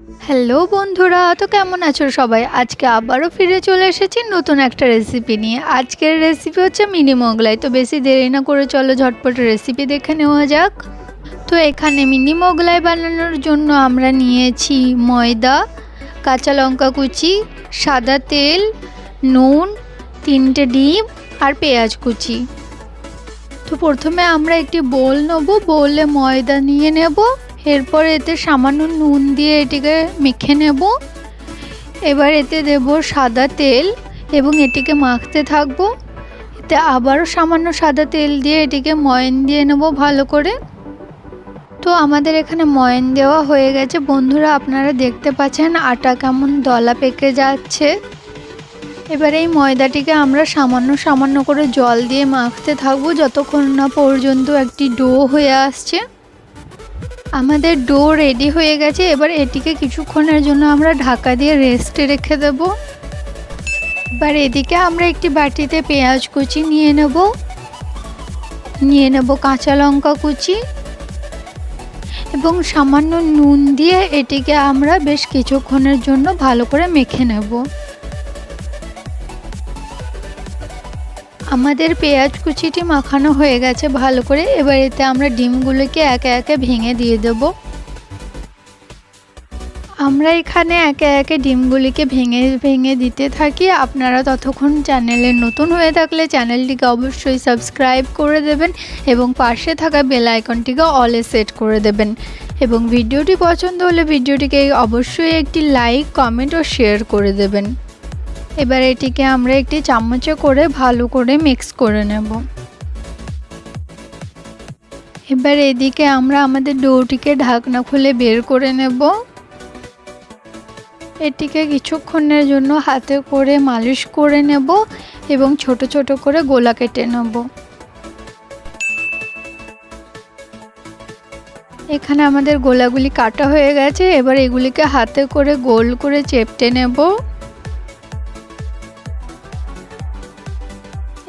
Hello বন্ধুরা, তো কেমন আছো সবাই? আজকে আবারও ফিরে চলে এসেছি নতুন একটা রেসিপি নিয়ে। আজকের রেসিপি হচ্ছে মিনি মোগলাই। তো বেশি দেরি না করে চলো ঝটপট রেসিপি দেখে নেওয়া যাক। তো এখানে মিনি মোগলাই বানানোর জন্য আমরা নিয়েছি ময়দা, কাঁচা লঙ্কা কুচি, সাদা তেল, নুন, 3টে ডিম আর পেঁয়াজ কুচি। তো প্রথমে আমরা একটি বোল নেব, বোলে ময়দা নিয়ে নেব, এরপর এতে সামান্য নুন দিয়ে এটিকে মেখে নেব। এবার এতে দেব সাদা তেল এবং এটিকে মাখতে থাকব। এতে আবারও সামান্য সাদা তেল দিয়ে এটিকে ময়ান দিয়ে নেব ভালো করে। তো আমাদের এখানে ময়ান দেওয়া হয়ে গেছে বন্ধুরা, আপনারা দেখতে পাচ্ছেন আটা কেমন দলা পেকে যাচ্ছে। এবার এই ময়দাটিকে আমরা সামান্য সামান্য করে জল দিয়ে মাখতে থাকবো যতক্ষণ না পর্যন্ত একটি ডো হয়ে আসছে। আমাদের ডো রেডি হয়ে গেছে। এবার এটিকে কিছুক্ষণের জন্য আমরা ঢাকা দিয়ে রেস্টে রেখে দেব। এবার এদিকে আমরা একটি বাটিতে পেঁয়াজ কুচি নিয়ে নেব কাঁচা লঙ্কা কুচি এবং সামান্য নুন দিয়ে এটিকে আমরা বেশ কিছুক্ষণের জন্য ভালো করে মেখে নেব। আমাদের পেঁয়াজ কুচিটি মাখানো হয়ে গেছে ভালো করে। এবার এতে আমরা ডিমগুলোকে একে একে ভেঙে দিয়ে দেব। আমরা এখানে একে একে ডিমগুলিকে ভেঙে ভেঙে দিতে থাকি। আপনারা ততক্ষণ চ্যানেলে নতুন হয়ে থাকলে চ্যানেলটিকে অবশ্যই সাবস্ক্রাইব করে দেবেন এবং পাশে থাকা বেল আইকনটিকে অলে সেট করে দেবেন। এবং ভিডিওটি পছন্দ হলে ভিডিওটিকে অবশ্যই একটি লাইক, কমেন্ট ও শেয়ার করে দেবেন। এবার এটিকে আমরা একটি চামচে করে ভালো করে মিক্স করে নেব। এবার এদিকে আমরা আমাদের ডোটিকে ঢাকনা খুলে বের করে নেব। এটিকে কিছুক্ষণের জন্য হাতে করে মালিশ করে নেব এবং ছোট ছোট করে গোলা কেটে নেব। এখানে আমাদের গোলাগুলি কাটা হয়ে গেছে। এবার এগুলিকে হাতে করে গোল করে চেপটে নেব।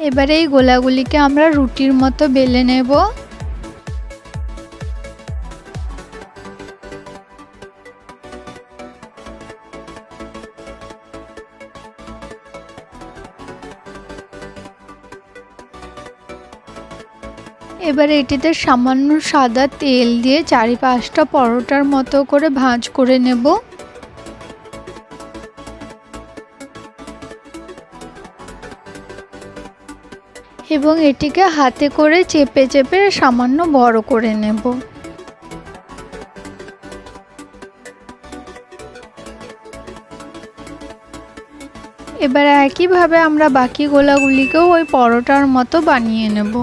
এবারে এই গোলাগুলিকে আমরা রুটির মতো বেলে নেব। এবারে এটিতে সামান্য সাদা তেল দিয়ে 4-5টা পরোটার মতো করে ভাঁজ করে নেব। এবং এটিকে হাতে করে চেপে চেপে সামান্য বড় করে নেব। এবার একইভাবে আমরা বাকি গোলাগুলিকেও ওই পরোটার মতো বানিয়ে নেব।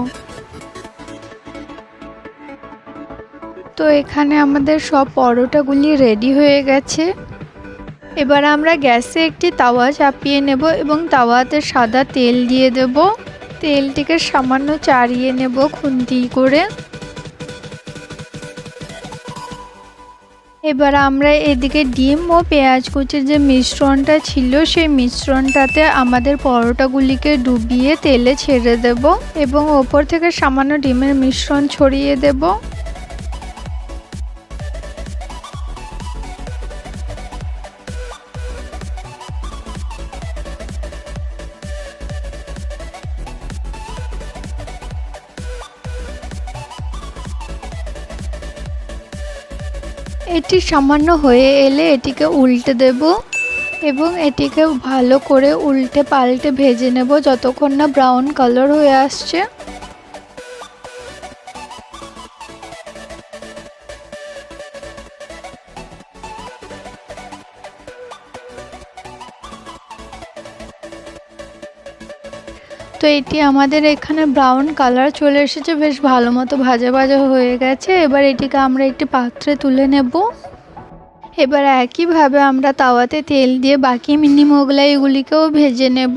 তো এখানে আমাদের সব পরোটাগুলি রেডি হয়ে গেছে। এবার আমরা গ্যাসে একটি তাওয়া চাপিয়ে নেব এবং তাওয়াতে সাদা তেল দিয়ে দেব। তেলটিকে সামান্য চাড়িয়ে নেব খুন্তি করে। এবার আমরা এদিকে ডিম ও পেঁয়াজ কুচির যে মিশ্রণটা ছিল সেই মিশ্রণটাতে আমাদের পরোটাগুলিকে ডুবিয়ে তেলে ছেড়ে দেব এবং ওপর থেকে সামান্য ডিমের মিশ্রণ ছড়িয়ে দেব। এটি সামান্য হয়ে এলে এটিকে উল্টে দেব এবং এটিকে ভালো করে উল্টে পাল্টে ভেজে নেব যতক্ষণ না ব্রাউন কালার হয়ে আসছে। তো এটি আমাদের এখানে ব্রাউন কালার চলে এসেছে, বেশ ভালো মতো ভাজা ভাজা হয়ে গেছে। এবার এটিকে আমরা একটি পাত্রে তুলে নেব। এবার একইভাবে আমরা তাওয়াতে তেল দিয়ে বাকি মিনি মোগলাইগুলিকেও ভেজে নেব।